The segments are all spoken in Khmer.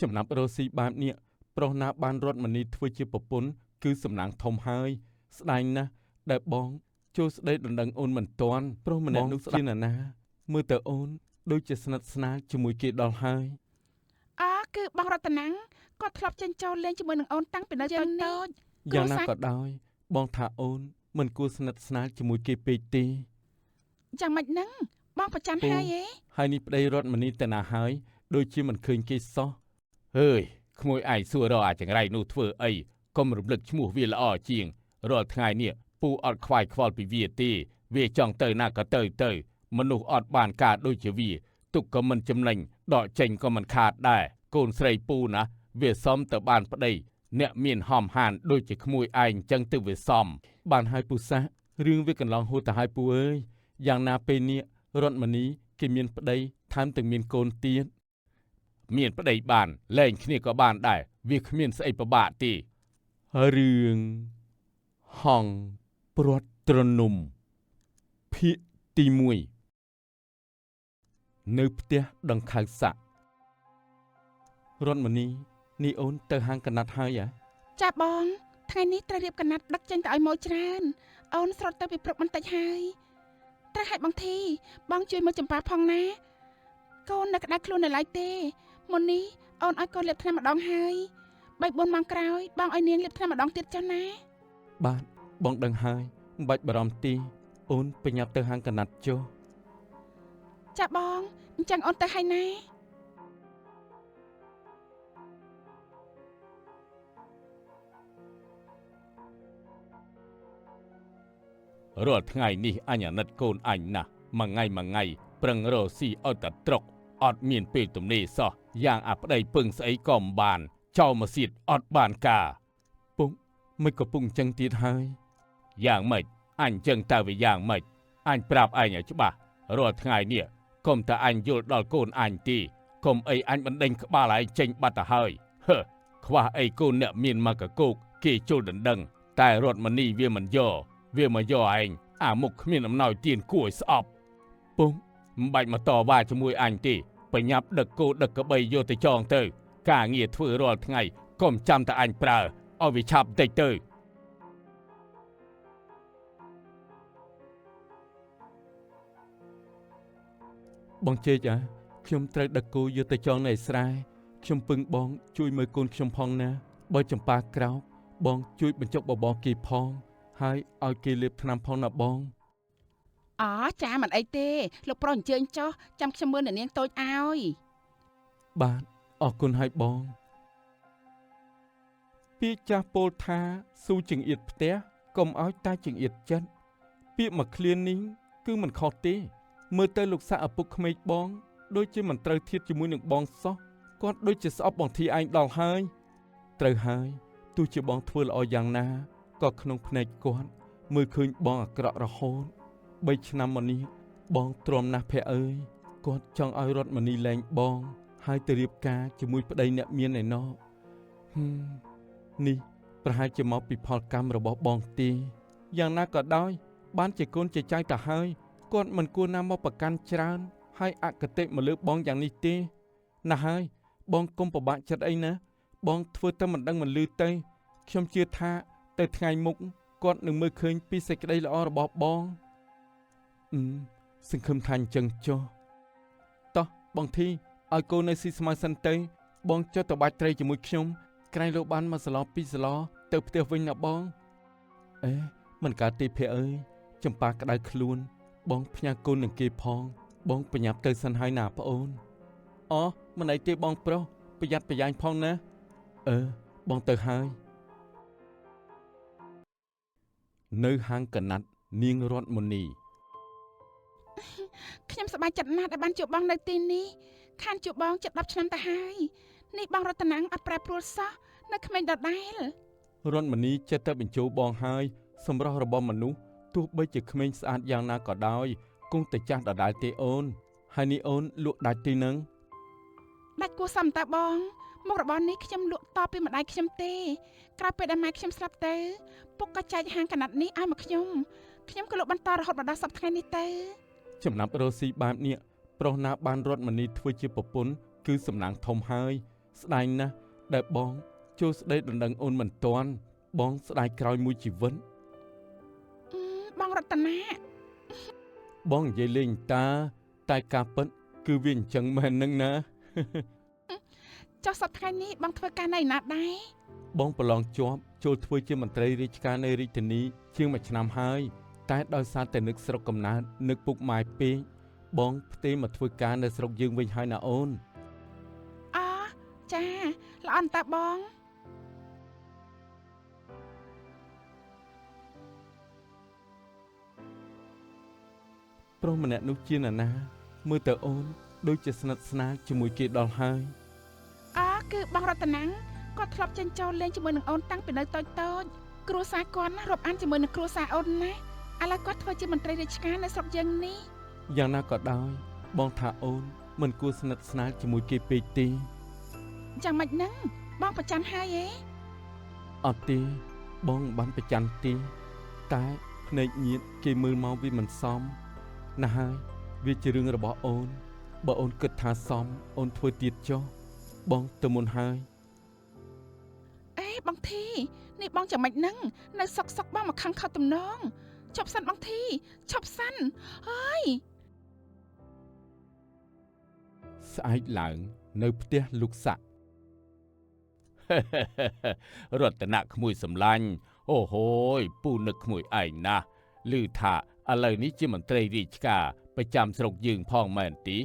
ចំណាប់រស់ស៊ីបែបនេះប្រុសណាបានរត់មនីធ្វើជាប្រពន្ធគឺសំណាងធំហើយស្ដាយណាស់ដែលបងចូលស្ដីដណ្ដឹងអូនមិនទាន់ប្រុសម្នាក់នោះជាណាមើលទៅអូនដូចជាស្និទ្ធស្នាលជាមួយគេដល់ហើយគឺបងរតនាគាត់ធ្លាប់ចេញចូលលេងជាមួយនឹងអូនតាំងពីនៅតូចយ៉ាងណាក៏ដោយបងថាអូនមិនគួរស្និទ្ធស្នាលជាមួយគេពេកទេយ៉ាងម៉េចហ្នឹងបងប្រច័ណ្ឌហើយនេះប្តីរត់មនីទៅណាហើយដូចជាមិនឃើញគេសោះហើយក្មួយឯងសួររកអាចង្រៃនោះធ្វើអីកុំរំលឹកឈ្មោះវាល្អជាងរាល់ថ្ងៃនេះពូអត់ខ្វាយខ្វល់ពីវាទេវាចង់ទៅណាក៏ទៅមនុស្សអត់បានការដូចជាវាទុកក៏មិនចំណេញដកចេញក៏មិនខាតដែរកូនស្រីពូណាវាសមទៅបានប្តីអ្នកមានហំហានដូចជាក្មួយឯងចឹងទៅវាសមបានហើយពូសារឿងវាកន្លងហួសទៅហើយពូអើយយ៉ាងណាពេលនេះរតមនីគេមានប្តីថែមទាំងមានកូនទៀតមានប្តីបានលែងគ្នាក៏បានដែរវាគ្មានស្អីពិបាកទេរឿងហងព្រាត់ត្រនំភាគទី1នៅផ្ទះដង្ខៅសាក់រតមនីនេះអូនទៅហាងកណាត់ហើយចាបងថ្ងៃនេះត្រូវរៀបកណាត់ដឹកចេញទៅឲ្យម៉ូច្រើនអូនស្រត់ទៅពីព្រឹកបន្តិចហើយត្រូវឲ្យបងធីបងជួយមើលចម្ប៉ាផងណាកូននៅក្តៅខ្លួននៅឡើយទេមុននេះអូនឲ្យកូនលាបថ្នាំម្ដងហើយ3-4ម៉ោងក្រោយបងឲ្យនាងលាបថ្នាំម្ដងទៀតចុះណាបាទបងដឹងហើយមិនបាច់បារម្ភទេអូនប្រញាប់ទៅហាងកណាត់ចុះចាបងអញ្ចឹងអូនទៅហើយណារាល់ថ្ងៃនេះអញអាណិតកូនអញណាស់មួយថ្ងៃប្រឹងរកស៊ីឲ្យតែត្រកអត់មានពេលទំនេរសោះយ៉ាងអាប្តីពឹងស្អីក៏មិនបានចោលមកសៀតអត់បានការពុកមិនក៏ពុកអញ្ចឹងទៀតហើយយ៉ាងម៉េចអញអញ្ចឹងតើវាយ៉ាងម៉េចអញប្រាប់ឯងឲ្យច្បាស់រាល់ថ្ងៃនេះកុំតែអញយល់ដល់កូនអញទេកុំអីអញបណ្ដេញក្បាលឯងចេញបាត់ទៅហើយខ្វះអីកូនអ្នកមានមកកកោកគេចូលដណ្ដឹងតែរត់មនីវាមិនយកវាមកយកឯងអាមុខគ្មានអំណោយទានគួរឲ្យស្អប់ពុកមិនបាច់មកតវ៉ាជាមួយអញទេប្រញាប់ដឹកគោដឹកក្របីយកទៅចងទៅការងារធ្វើរាល់ថ្ងៃកុំចាំតែអញប្រើឲ្យវាឆាប់តិចទៅបងជេកខ្ញុំត្រូវដឹកគោយកទៅចងនៅស្រែខ្ញុំពឹងបងជួយមើលកូនខ្ញុំផងណាបើចម្ប៉ាក្រោកបងជួយបញ្ចុកបបរគេផងហើយឲ្យគេលាបថ្នាំផងណាបងចាមិនអីទេលោកប្រុសអញ្ជើញចុះចាំខ្ញុំមើលអ្នកនាងតូចឲ្យបាទអរគុណហើយបងពាក្យចាស់ពោលថាស៊ូចង្អៀតផ្ទះកុំឲ្យតែចង្អៀតចិត្តពាក្យមួយឃ្លានេះគឺមិនខុសទេមើលទៅលោកសាក់ឪពុកក្មេកបងដូចជាមិនត្រូវធៀបជាមួយនឹងបងសោះគាត់ដូចជាស្អប់បងធីឯងដល់ហើយត្រូវហើយទោះជាបងធ្វើល្អយ៉ាងណាក៏ក្នុងភ្នែកគាត់មើលឃើញបងអាក្រក់រហូត3ឆ្នាំមកនេះបងទ្រាំណាស់ភ័ក្រអើយគាត់ចង់ឲ្យរត់មនីលែងបងហើយទៅរៀបការជាមួយប្តីអ្នកមានឯណោះនេះប្រហែលជាមកពីផលកម្មរបស់បងទេយ៉ាងណាក៏ដោយបានជាកូនជាចៅទៅហើយគាត់មិនគួរណាមកប្រកាន់ច្រើនហើយអគតិមកលើបងយ៉ាងនេះទេណាស់ហើយបងកុំពិបាកចិត្តអីណាបងធ្វើតែមិនដឹងមិនលឺទៅខ្ញុំជឿថាទៅថ្ងៃមុខគាត់នឹងមើលឃើញពីសេចក្តីល្អរបស់បងសង្ឃឹមថាអញ្ចឹងចុះតោះបងធីឲ្យកូននៅស៊ីស្មៅសិនទៅបងចុះទៅបាច់ត្រីជាមួយខ្ញុំក្រែងលោកបានមកសឡ2សឡទៅផ្ទះវិញណាបងមិនកើតទេភ័ក្រអើយចម្ប៉ាក្តៅខ្លួនបងផ្ញើកូននឹងគេផងបងប្រញាប់ទៅសិនហើយណាប្អូនមិនអីទេបងប្រុសប្រយ័ត្នប្រយែងផងណាបងទៅហើយនៅហាងកណាត់នាងរតមនីខ្ញុំសប្បាយចិត្តណាស់ដែលបានជួបបងនៅទីនេះខានជួបបងជិត10ឆ្នាំទៅហើយនេះបងរតនាអត់ប្រែប្រួលសោះនៅក្មេងដដែលរតមនីចិត្តតែបញ្ជោបងហើយសម្រស់របស់មនុស្សទោះបីជាក្មេងស្អាតយ៉ាងណាក៏ដោយគង់តែចាស់ដដែលទេអូនហើយនេះអូនលក់ដាច់ទីនឹងដាច់គួរសមតាបងមុខរបរនេះខ្ញុំលក់តពីម្ដាយខ្ញុំទេក្រោយពេលដែលម៉ែខ្ញុំស្លាប់ទៅពុកក៏ចែកហាងកណាត់នេះឲ្យមកខ្ញុំក៏លក់បន្តរហូតដល់សប្តាហ៍ថ្ងៃនេះទៅចំណាប់រស់ស៊ីបែបនេះប្រុសណាបានរត់មនីធ្វើជាប្រពន្ធគឺសំណាងធំហើយ ស្ដាយណាស់ដែលបងចូលស្ដីដណ្ដឹងអូនមិនទាន់បងស្ដាយក្រោយមួយជីវិត បងរតនា បងនិយាយលេងតែការពិតគឺវាអញ្ចឹងមែននឹងណា ចុះសប្តាហ៍ថ្ងៃនេះបងធ្វើការនៅណាដែរ បងប្រឡងជាប់ចូលធ្វើជាមន្ត្រីរាជការនៅរាជធានីជាង1ឆ្នាំហើយតែដោយសារតែនឹកស្រុកកំណើតនឹកពុកម៉ែពេកបងផ្ទេរមកធ្វើការនៅស្រុកយើងវិញហើយណាអូន អូចាល្អអន្តាបង ប្រុសម្នាក់នោះជាណានាមើលទៅអូនដូចជាស្និទ្ធស្នាលជាមួយគេដល់ហើយ អូគឺបងរតនាគាត់ធ្លាប់ចេញចូលលេងជាមួយនឹងអូនតាំងពីនៅតូចគ្រួសារគាត់ណារាប់អានជាមួយនឹងគ្រួសារអូនណាឥឡូវគាត់ធ្វើជាមន្ត្រីរាជការនៅស្រុកយើងនេះ យ៉ាងណាក៏ដោយបងថាអូនមិនគួរស្និទ្ធស្នាលជាមួយគេពេកទេ យ៉ាងម៉េចហ្នឹងបងប្រចាំហើយហ៎ អត់ទេបងមិនបានប្រច័ណ្ឌទេតែភ្នែកញៀតគេមើលមកវាមិនសមណាស់ហើយវាជារឿងរបស់អូនបើអូនគិតថាសមអូនធ្វើទៀតចុះបងទៅមុនហើយ អេបងធីនេះបងយ៉ាងម៉េចហ្នឹងនៅសុកបងមកខឹងខត់ទំនងឈប់សិនបងធីឈប់សិនហើយ ស្អែកឡើងនៅផ្ទះលោកស័ក រតនៈក្មួយសម្លាញ់អូហូយពូនឹកក្មួយឯងណាស់ឮថាឥឡូវនេះជាមន្ត្រីរាជការប្រចាំស្រុកយើងផងមែនទី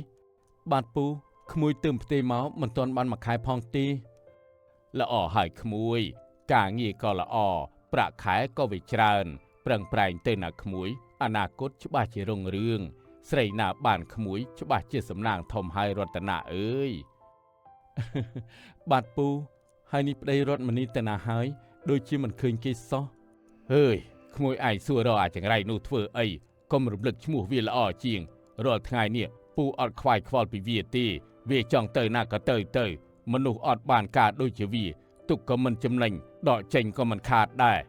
បាទពូក្មួយទើបផ្ទេរមកមិនទាន់បានមួយខែផងទេល្អហើយក្មួយការងារក៏ល្អប្រាក់ខែក៏វាច្រើនប្រឹងប្រែងទៅណាក្មួយអនាគតច្បាស់ជារុងរឿងស្រីណាបានក្មួយច្បាស់ជាសំណាងធំហើយរតនៈអើយ បាទពូហើយនេះប្តីរតមនីទៅណាហើយដូចជាមិនឃើញគេសោះហើយ ក្មួយឯងសួររកអាចង្រៃនោះធ្វើអីកុំរំលឹកឈ្មោះវាល្អជាងរាល់ថ្ងៃនេះពូអត់ខ្វាយខ្វល់ពីវាទេវាចង់ទៅណាក៏ទៅមនុស្សអត់បានការដូចជាវាទុកក៏មិនចំណេញដកចេញក៏មិនខាតដែរ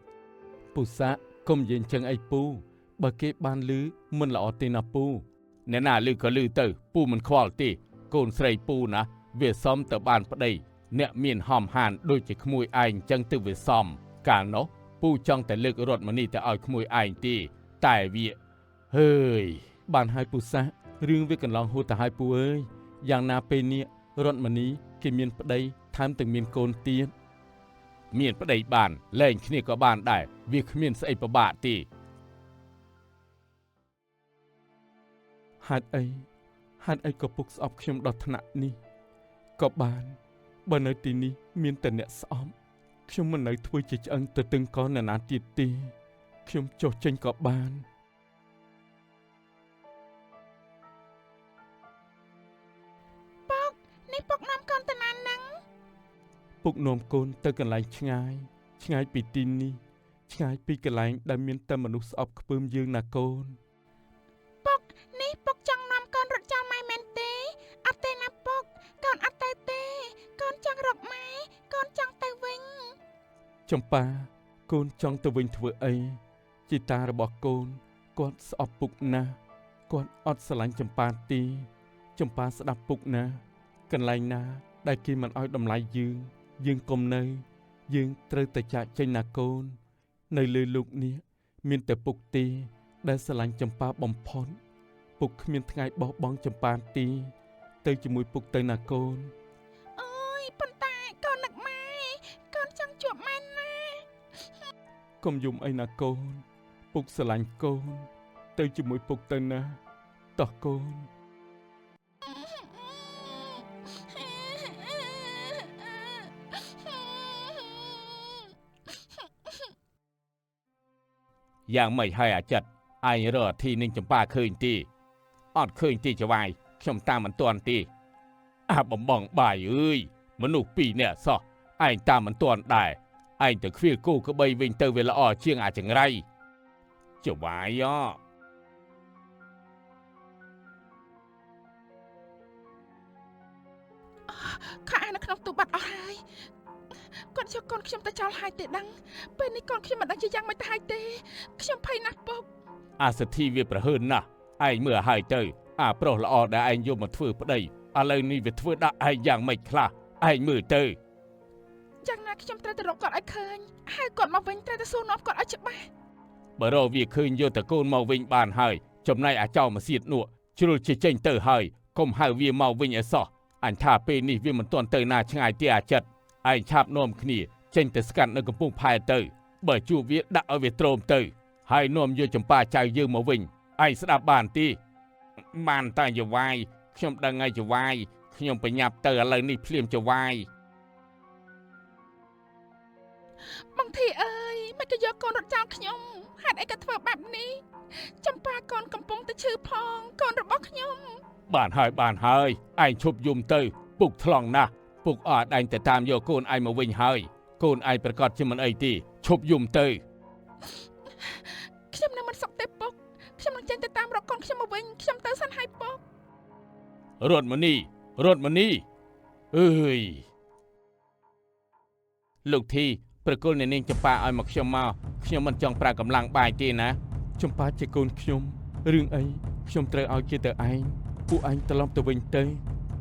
ពូសាកុំនិយាយចឹងអីពូបើគេបានឮមិនល្អទេណាពូអ្នកណាឮក៏ឮទៅពូមិនខ្វល់ទេកូនស្រីពូណាវាសមទៅបានប្តីអ្នកមានហំហានដូចជាក្មួយឯងចឹងទៅវាសមកាលនោះពូចង់តែលើករត់មនីទៅឲ្យក្មួយឯងទេតែវាហើយបានហើយពូសារឿងវាកន្លងហួសទៅហើយពូអើយយ៉ាងណាពេលនេះរត់មនីគេមានប្តីថែមទាំងមានកូនទៀតមានប្តីបានលែងគ្នាក៏បានដែរវាគ្មានស្អីពិបាកទេហេតុអីក៏ពុកស្អប់ខ្ញុំដល់ថ្នាក់នេះក៏បានបើនៅទីនេះមានតែអ្នកស្អប់ខ្ញុំមិននៅធ្វើជាឆ្អឹងទៅទឹងកនណាទៀតទេខ្ញុំចុះចេញក៏បានពុកនេះពុកនាំកូនទៅណាហ្នឹង ពុកនាំកូនទៅកន្លែងឆ្ងាយពីទីនេះឆ្ងាយពីកន្លែងដែលមានតែមនុស្សស្អប់ខ្ពើមយើងណាកូន ពុកនេះពុកចង់នាំកូនរត់ចោលម៉ែមែនទេអត់ទេណាពុកកូនអត់ទៅទេកូនចង់រកម៉ែកូនចង់ទៅវិញ ចម្ប៉ាកូនចង់ទៅវិញធ្វើអីជីតារបស់កូនគាត់ស្អប់ពុកណាស់គាត់អត់ស្រឡាញ់ចម្ប៉ាទេចម្ប៉ាស្ដាប់ពុកណាកន្លែងណាដែលគេមិនឲ្យតម្លៃយើងកុំនៅយើងត្រូវតែចាកចេញណាកូននៅលើលោកនេះមានតែពុកទេដែលស្រឡាញ់ចម្ប៉ាបំផុតពុកគ្មានថ្ងៃបោះបង់ចម្ប៉ាទេទៅជាមួយពុកទៅណាកូន អូយប៉ុន្តែកូននឹកម៉ែកូនចង់ជួបម៉ែណា កុំយំអីណាកូនពុកស្រឡាញ់កូនទៅជាមួយពុកទៅណាតោះកូនយ៉ាងម៉េចហើយអាចិតឯងរកអាធីនឹងចម្ប៉ាឃើញទេអត់ឃើញទេចវាយខ្ញុំតាមមិនទាន់ទេអាបំបងបាយអើយមនុស្សពីរនាក់សោះឯងតាមមិនទាន់ដែរឯងទៅខ្វៀលគោក្បីវិញទៅវាល្អជាងអាចង្រៃចវាយខោអាវនៅក្នុងទូបាត់អស់ហើយគាត់យកកូនខ្ញុំទៅចោលហើយទេដឹងពេលនេះកូនខ្ញុំមិនដឹងជាយ៉ាងម៉េចទៅហើយទេខ្ញុំភ័យណាស់ពុក អាសទ្ធីវាប្រហើនណាស់ឯងមើលឲ្យទៅអាប្រុសល្អដែលឯងយកមកធ្វើប្តីឥឡូវនេះវាធ្វើដាក់ឯងយ៉ាងម៉េចខ្លះ ឯងមើលទៅ យ៉ាងណាខ្ញុំត្រូវតែរកគាត់ឲ្យឃើញហើយគាត់មកវិញត្រូវតែសួរនាំគាត់ឲ្យច្បាស់ បើរកវាឃើញយកតកូនមកវិញបានហើយចំណែកអាចោមកសៀតនោះជ្រុលចេញទៅហើយកុំហៅវាមកវិញឲ្យសោះអញថាពេលនេះវាមិនទាន់ទៅណាឆ្ងាយទេអាចិតឯងឆាប់នាំគ្នាចេញទៅស្កាត់នៅកំពង់ផែទៅបើជួបវាដាក់ឲ្យវាទ្រាំទៅហើយនាំយកចម្ប៉ាចៅយើងមកវិញឯងស្ដាប់បានទេបានតែយវាយខ្ញុំដឹងហើយយវាយខ្ញុំបញ្ញាប់ទៅឥឡូវនេះភ្លាមយវាយ បងធីអើយមិនក៏យកកូនរត់ចោលខ្ញុំហេតុអីក៏ធ្វើបែបនេះចំប៉ាកូនកំពុងតែឈឺផងកូនរបស់ខ្ញុំ បានហើយឯងឈប់យំទៅពុកថ្លង់ណាស់ពុកអត់ឯងទៅតាមយកកូនឯងមកវិញហើយកូនឯងប្រកាសជាមិនអីទេឈប់យំទៅ ខ្ញុំនៅមិនសុខទេពុកខ្ញុំនឹងចេញទៅតាមរកកូនខ្ញុំមកវិញខ្ញុំទៅសិនហើយពុករ ត់មកនេះអើយលោកធីប្រគល់អ្នកនាងចម្ប៉ាឲ្យមកខ្ញុំមិនចង់ប្រើកម្លាំងបាយទេណាចម្ប៉ាជាកូនខ្ញុំរឿងអីខ្ញុំត្រូវឲ្យគេទៅឯងពួកឯងត្រឡប់ទៅវិញទៅ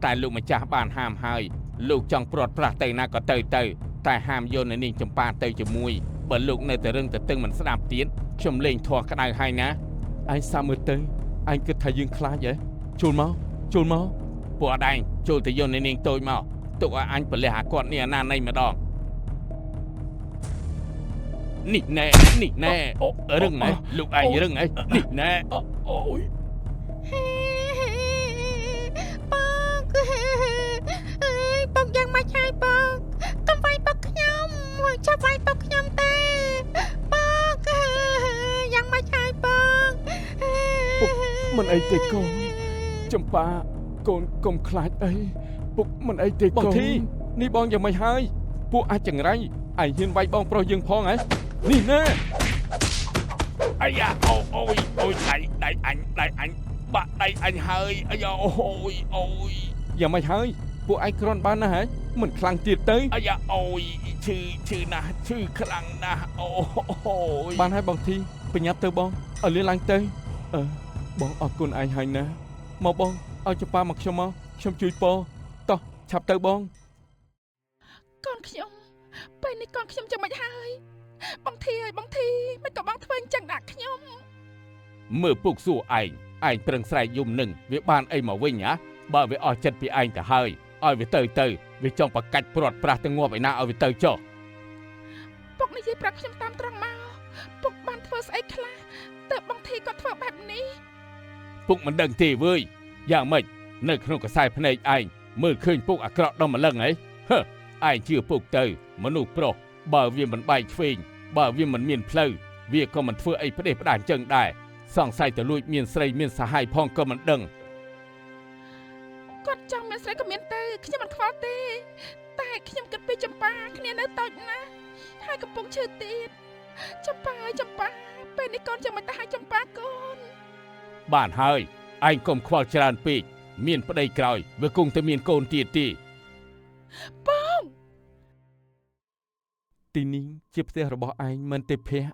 តែលោកម្ចាស់បានហាមហើយលោកចង់ព្រាត់ប្រាសទៅណាក៏ទៅតែហាមយកអ្នកនាងចម្ប៉ាទៅជាមួយបើលោកនៅតែរឹងតែតឹងមិនស្ដាប់ទៀតខ្ញុំលេងធោះក្តៅហើយណាឯងសាមើលទៅឯងគិតថាយើងខ្លាចហ៎ចូលមកពួកអត់ឯងចូលទៅយកអ្នកនាងតូចមកទុកឲ្យអញប្រលះអាគាត់នេះអាណានៃម្ដង នេះណែរឹងហ៎លោកឯងរឹងហ៎នេះណែអូយ ពុកយ៉ាងមកហើយពុកកុំវាយពុកខ្ញុំចាប់វាយពុកខ្ញុំទេពុកយ៉ាងមកហើយពុក ពុកមិនអីទេកូនចម្ប៉ាកូនកុំខ្លាចអីពុកមិនអីទេកូនបងធីនេះបងយ៉ាងម៉េចហើយពួកអាចចង្រៃឯងហ៊ានវាយបងប្រុសយើងផងហ៎នេះណែអាយ៉ាអូយដៃអញបាក់ដៃអញហើយអាយ៉ាអូយយ៉ាងម៉េចហើយពួកឯងគ្រាន់បានណាស់ហ៎មិនខ្លាំងទៀតទៅអាយ៉ាអូយឈឺណាស់ឈឺខ្លាំងណាស់អូយបានហើយបងធីបញ្ញាប់ទៅបងឲ្យលឿនឡើងទៅបងអរគុណឯងហើយណាមកបងឲ្យចម្ប៉ាមកខ្ញុំជួយពរតោះឆាប់ទៅបងកូនខ្ញុំពេលនេះកូនខ្ញុំចាំមិនហើយបងធីអើយបងធីមិនក៏បងធ្វើអញ្ចឹងដាក់ខ្ញុំ មើលពុកសួរឯងប្រឹងស្រែកយំនឹងវាបានអីមកវិញហ៎បើវាអស់ចិត្តពីឯងទៅហើយឲ្យវាទៅវាចង់ប្រកាច់ព្រាត់ប្រាសទៅងាប់ឯណាឲ្យវាទៅចុះ ពុកនិយាយប្រាប់ខ្ញុំតាមត្រង់មកពុកបានធ្វើស្អីខ្លះទើបបងធីគាត់ធ្វើបែបនេះ ពុកមិនដឹងទេវើយយ៉ាងម៉េចនៅក្នុងខ្សែភ្នែកឯងមើលឃើញពុកអាក្រក់ដល់ម្លឹងហ៎ឯងជឿពុកទៅមនុស្សប្រុសបើវាមិនបែកឆ្វេងបើវាមិនមានផ្លូវវាក៏មិនធ្វើអីផ្ដេសផ្ដាសអញ្ចឹងដែរសង្ស័យទៅលួចមានស្រីមានសហាយផងក៏មិនដឹង គាត់ចង់មានស្រីក៏មានទៅខ្ញុំមិនខ្វល់ទេតែខ្ញុំគិតពីចម្ប៉ាគ្នានៅតូចណាស់ហើយកំពុងឈឺទៀតចម្ប៉ាពេលនេះកូនចាំមិនទៅឲ្យចម្ប៉ាកូន បានហើយឯងកុំខ្វល់ច្រើនពេកមានប្តីក្រោយវាគង់តែមានកូនទៀតទេ បង ទីនេះជាផ្ទះរបស់ឯងមិនទេភ័ក្រ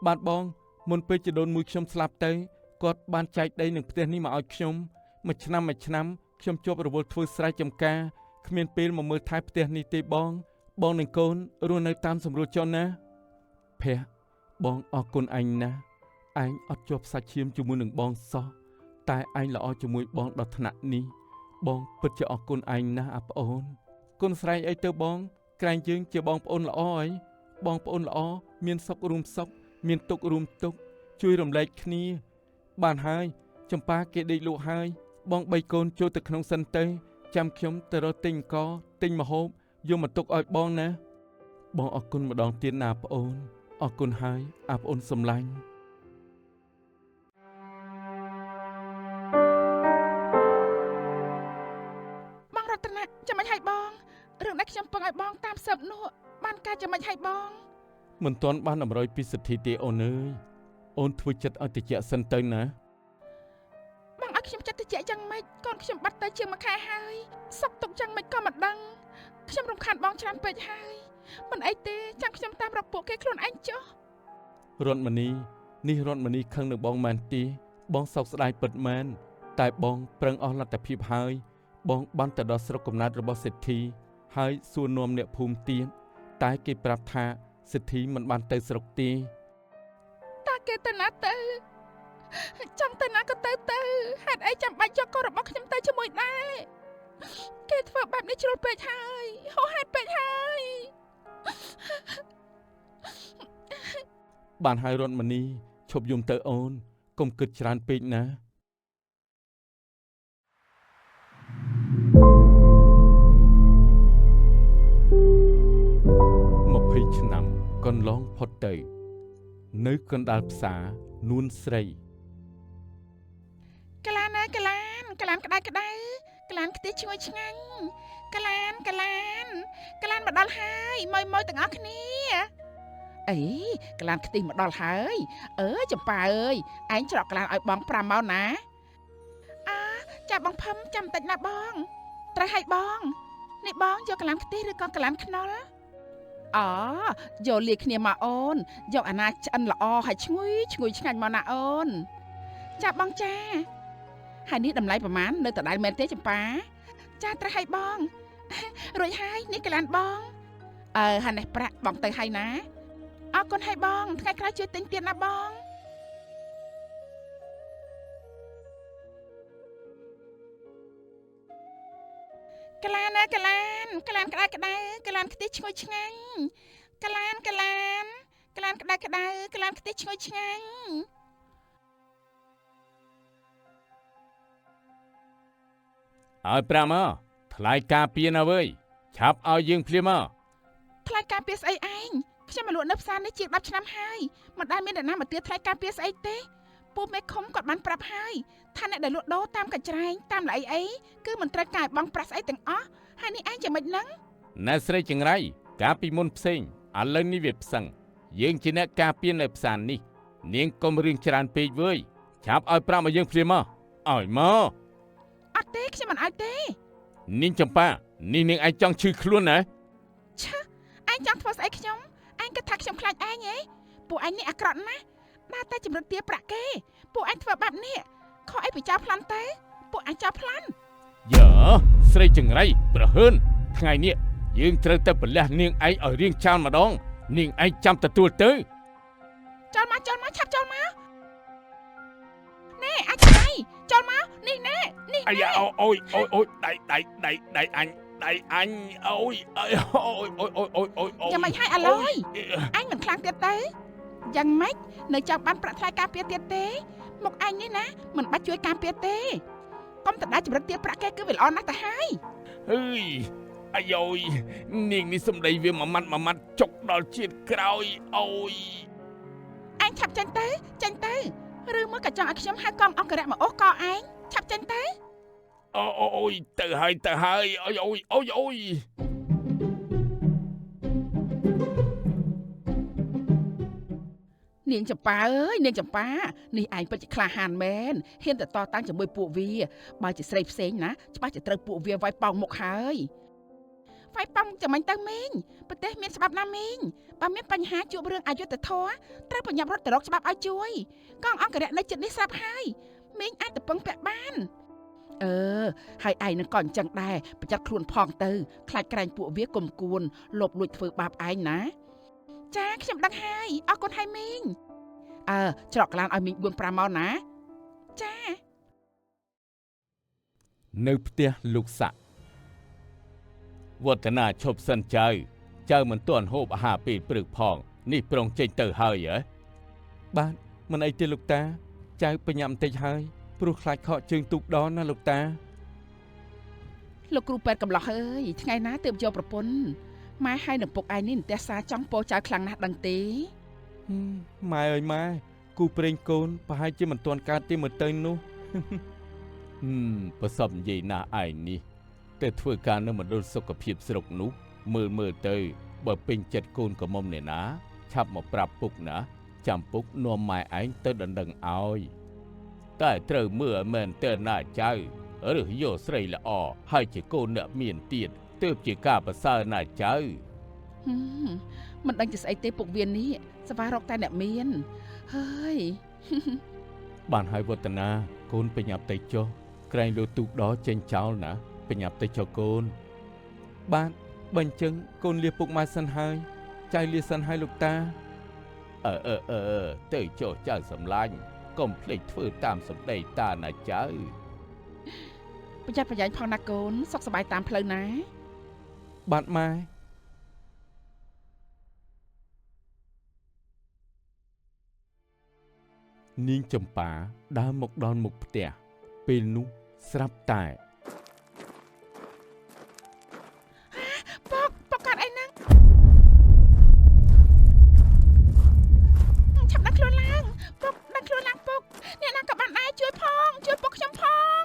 បានបងមុនពេលជីដូនមួយខ្ញុំស្លាប់ទៅគាត់បានចែកដីនឹងផ្ទះនេះមកឲ្យខ្ញុំមួយឆ្នាំខ្ញុំជាប់រវល់ធ្វើស្រែចម្ការគ្មានពេលមកមើលថែផ្ទះនេះទេបងនិងកូនរស់នៅតាមសម្រួលចុះណាភ័ក្របងអរគុណឯងណាឯងអត់ជាប់សាច់ឈាមជាមួយនឹងបងសោះតែឯងល្អជាមួយបងដល់ថ្នាក់នេះបងពិតជាអរគុណឯងណាស់អាប្អូនគុណស្រែកអីទៅបងក្រែងយើងជាបងប្អូនល្អអីបងប្អូនល្អមានសុខរួមសុខមានទុក្ខរួមទុក្ខជួយរំលែកគ្នាបានហើយចម្ប៉ាគេដេកលក់ហើយបង3កូនចូលទៅក្នុងសិនទៅចាំខ្ញុំទៅរកទិញអង្គទិញម្ហូបយកមកទុកឲ្យបងណាបងអរគុណម្ដងទៀតណាប្អូនអរគុណហើយអាប្អូនសំឡាញ់ បងរតនាចាំមិនឲ្យបងរឿងដែលខ្ញុំពឹងឲ្យបងតាមសឹបនោះបានការចាំមិនឲ្យបង មិនទាន់បានតម្រុយពីសិទ្ធិទេអូនអើយអូនធ្វើចិត្តឲ្យតិចសិនទៅណា បងឲ្យខ្ញុំចិត្តតិចយ៉ាងម៉េចកូនខ្ញុំបាត់ទៅជាងមួយខែហើយសុកទុកយ៉ាងម៉េចក៏មិនដឹងខ្ញុំរំខានបងច្រើនពេកហើយមិនអីទេចាំខ្ញុំតាមរកពួកគេខ្លួនឯងចុះ រតមនីនេះរតមនីខឹងនឹងបងមែនទេបងសោកស្ដាយពិតមែនតែបងប្រឹងអស់លទ្ធភាពហើយបងបានទៅដល់ស្រុកកំណើតរបស់សេដ្ឋី ហើយសួរនាំអ្នកភូមិទៀតតែគេប្រាប់ថាសិទ្ធិមិនបានទៅស្រុកទេ តាគេទៅណាទៅចង់ទៅណាក៏ទៅហេតុអីចាំបាច់យកកូនរបស់ខ្ញុំទៅជាមួយដែរគេធ្វើបែបនេះជ្រុលពេកហើយហួសហេតុពេកហើយ បានហើយរតមនីឈប់យំទៅអូនកុំគិតច្រើនពេកណា20ឆ្នាំកន្លងផុតទៅនៅកណ្ដាលផ្សារនួនស្រី ក្លានអើយក្លានក្លានក្តៅក្តៅក្លានខ្ទិះឈ្ងុយឆ្ងាញ់ក្លានក្លានក្លានមកដល់ហើយម៉យទាំងអស់គ្នាអីក្លានខ្ទិះមកដល់ហើយចម្ប៉ាអើយឯងច្រកក្លានឲ្យបង5ម៉ោងណាចាបងផឹមចាំតិចណាបងត្រូវឲ្យបងនេះបងយកក្លានខ្ទិះឬក៏ក្លានខ្នុរយកលាយគ្នាមកអូនយកអាណាឆ្អិនល្អហើយឈ្ងុយឆ្ងាញ់មកណាអូនចាបងចាហើយនេះតម្លៃប្រមាណនៅដដែលមែនទេចម្ប៉ាចាត្រូវឲ្យបងរួចហើយនេះក្លានបងហើយនេះប្រាក់បងទៅឲ្យណាអរគុណឲ្យបងថ្ងៃក្រោយជួយទិញទៀតណាបងក្លានណាក្លានក្លានក្តៅក្តៅក្លានខ្ទិះឈ្ងុយឆ្ងាញ់ក្លានក្លានក្លានក្តៅក្តៅក្លានខ្ទិះឈ្ងុយឆ្ងាញ់ឲ្យ5មកថ្លៃការពារណាវើយឆាប់ឲ្យយើងភ្លាមមក ថ្លៃការពារស្អីឯងខ្ញុំមកលក់នៅផ្សារនេះជាង10ឆ្នាំហើយមិនដែលមានអ្នកណាមកទារថ្លៃការពារស្អីទេពូមេឃុំគាត់បានប្រាប់ហើយថាអ្នកដែលលក់ដូរតាមកញ្ច្រែងតាមល្អីអីគឺមិនត្រូវការបងប្រាក់ស្អីទាំងអស់ហើយនេះឯងយ៉ាងម៉េចហ្នឹងណែស្រីចង្រៃការពីមុនផ្សេងឥឡូវនេះវាផ្សឹងយើងជាអ្នកការពារនៅផ្សារនេះនាងកុំរឿងច្រើនពេកវើយឆាប់ឲ្យ5ឲ្យយើងភ្លាមមកឲ្យមកអត់ទេខ្ញុំមិនឲ្យទេនាងចម្ប៉ានេះនាងឯងចង់ឈឺខ្លួនណាឆាឯងចង់ធ្វើស្អីខ្ញុំឯងគិតថាខ្ញុំខ្លាចឯងហ៎ពួកឯងនេះអាក្រក់ណាស់ដើរតែជំរិតទាប្រាក់គេពួកឯងធ្វើបែបនេះខុសអីពីចោលប្លន់ទៅពួកឯងចោលប្លន់យើស្រីចង្រៃប្រហើនថ្ងៃនេះយើងត្រូវតែប្រលះនាងឯងឲ្យរៀងចោលម្ដងនាងឯងចាំទទួលទៅចោលមកឆាប់ចោលមកណែអាចស្អីចោលមកនេះណែនេះអាយ៉ាអូយដៃអញអូយយ៉ាងម៉េចហើយអាឡុយអញមិនខ្លាំងទៀតទៅយ៉ាងម៉េចនៅចង់បានប្រាក់ថ្លៃការពារទៀតទេមកអញនេះណាមិនបាច់ជួយការពារទេកុំតដាច់ចម្រិតទៀតប្រាក់គេគឺវាល្អណាស់ទៅហើយអើយអាយ៉យនាងនេះសំដីវាមួយម៉ាត់ចុកដល់ជាតិក្រោយអូយអញឆាប់ចេញទៅឬមកក៏ចង់ឲ្យខ្ញុំហៅកងអង្គរៈមកអូសកឯងឆាប់ចេញទៅអូយទៅហើយអូយនាងចម្ប៉ាអើយនាងចម្ប៉ានេះឯងពិតជាក្លាហានមែនហ៊ានទៅតតាំងជាមួយពួកវាបើជាស្រីផ្សេងណាច្បាស់ជាត្រូវពួកវាវាយប៉ោងមុខហើយវាយប៉ោងចាំមិនទៅមីងប្រទេសមានច្បាប់ណាមីងបើមានបញ្ហាជួបរឿងអយុត្តិធម៌ត្រូវប្រញាប់រត់ទៅរកច្បាប់ឲ្យជួយកងអង្គរៈនៅជិតនេះស្រាប់ហើយមីងអាចទៅពឹងពាក់បានហើយឯងនឹងក៏អញ្ចឹងដែរប្រយ័ត្នខ្លួនផងទៅខ្លាចក្រែងពួកវាគុំគួនលបលួចធ្វើបាបឯងណាចាខ្ញុំដឹងហើយអរគុណហើយមីងច្រកកឡានឲ្យមីង 4-5 ម៉ោងណាចានៅផ្ទះលោកស័កវឌ្ឍនាឈប់សិនចៅមិនទាន់ហូបអាហារពេលព្រឹកផងនេះប្រងចេញទៅហើយហ៎បាទមិនអីទេលោកតាចៅបញ្ញាប់បន្តិចហើយព្រោះខ្លាចខកជើងទូកដនណាលោកតាលោកគ្រូពេទ្យកំឡោះអើយថ្ងៃណាទើបយកប្រពន្ធម៉ែហើយនឹងពុកឯងនេះផ្ទះសារចង់ពោចៅខ្លាំងណាស់ដឹងទេម៉ែអើយម៉ែគូប្រេងកូនប្រហែលជាមិនទាន់កើតទេមើលទៅនោះប្រសពនិយាយណាឯងនេះតែធ្វើការនៅមណ្ឌលសុខភាពស្រុកនោះមើលទៅបើពេញចិត្តកូនក្រមុំអ្នកណាឆាប់មកប្រាប់ពុកណាចាំពុកនាំម៉ែឯងទៅដណ្ដឹងឲ្យតែត្រូវមើលមែនតើណាចៅឬយកស្រីល្អហើយជាកូនអ្នកមានទៀតទើបជាការប្រសើរណាចៅមិនដឹងជាស្អីទេពុកវានេះស្វារកតែអ្នកមានហើយបានហើយវឌ្ឍនាកូនប្រញាប់ទៅចុះក្រែងលើទូកដចេញចោលណាប្រញាប់ទៅចុះកូនបាទ បើអញ្ចឹងកូនលាពុកម៉ែសិនហើយចៅលាសិនហើយលោកតាទៅចុះចៅសំឡាញ់កុំភ្លេចធ្វើតាមសម្ដីតាណាចៅប្រយ័ត្នប្រយែងផងណាកូនសុខសប្បាយតាមផ្លូវណាបាទម៉ែនាងចម្ប៉ាដើរមកដល់មុខផ្ទះពេលនោះស្រាប់តែពុកកាត់អីហ្នឹងឆាប់ដាក់ខ្លួនឡើងពុកដាក់ខ្លួនឡើងពុកអ្នកណាក៏បានដែរជួយពុកខ្ញុំផង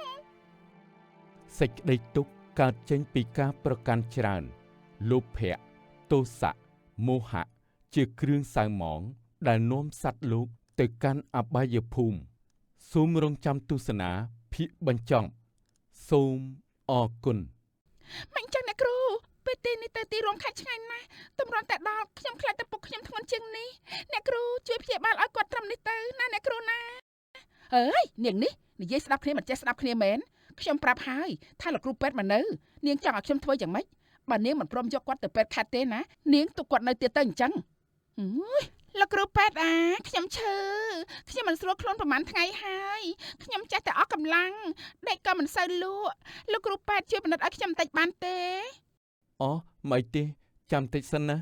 សេចក្តីទុក្ខកើតចេញពីការប្រកាន់ច្រើនលោភៈទោសៈមោហៈជាគ្រឿងសៅហ្មងដែលនាំសត្វលោកទៅកាន់អបាយភូមិសូមរងចាំទស្សនាភាគបញ្ចប់សូមអរគុណមិនចឹងអ្នកគ្រូពេលទីនេះទៅទីរួមខេត្តឆ្ងាយណាស់តម្រាំតែដល់ខ្ញុំខ្លាចតែពុកខ្ញុំធ្ងន់ជាងនេះអ្នកគ្រូជួយព្យាបាលឲ្យគាត់ត្រឹមនេះទៅណាអ្នកគ្រូណាអើយនាងនេះនិយាយស្ដាប់គ្នាមិនចេះស្ដាប់គ្នាមែនខ្ញុំប្រាប់ហើយថាលោកគ្រូពេទ្យមកនៅនាងចង់ឲ្យខ្ញុំធ្វើយ៉ាងម៉េចបើនាងមិនព្រមយកគាត់ទៅពេទ្យខេត្តទេណានាងទុកគាត់នៅទៀតទៅអញ្ចឹងលោកគ្រូពេទ្យខ្ញុំឈឺខ្ញុំមិនស្រួលខ្លួនប្រហែលថ្ងៃហើយខ្ញុំចេះតែអស់កម្លាំងដេកក៏មិនសូវលក់លោកគ្រូពេទ្យជួយពិនិត្យឲ្យខ្ញុំបន្តិចបានទេអូមិនទេចាំតិចសិនណា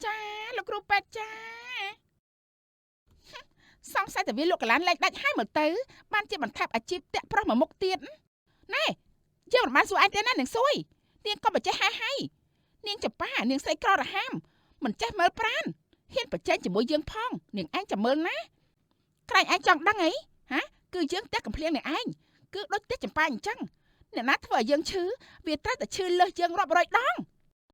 ចាលោកគ្រូពេទ្យចាសង្ស័យតែវាលោកកលានលេខដាច់ហើយមើលទៅបានជាបន្ថែបអាជីពតាក់ប្រុសមួយមុខទៀតណែយើងមិនបានសួរឯងទេណានាងសួយនាងក៏មិនចេះហាហៃនាងចប៉ានាងស្រីក្ររហាមមិនចេះមើលប្រានហ៊ានប្រជែងជាមួយយើងផងនាងឯងចាំមើលណាក្រែងឯងចង់ដឹងអីហាគឺយើងតែកំភ្លៀងនាងឯងគឺដូចតែចម្ប៉ាអញ្ចឹងអ្នកណាធ្វើឲ្យយើងឈឺវាត្រូវតែឈឺលើសយើងរាប់រយដង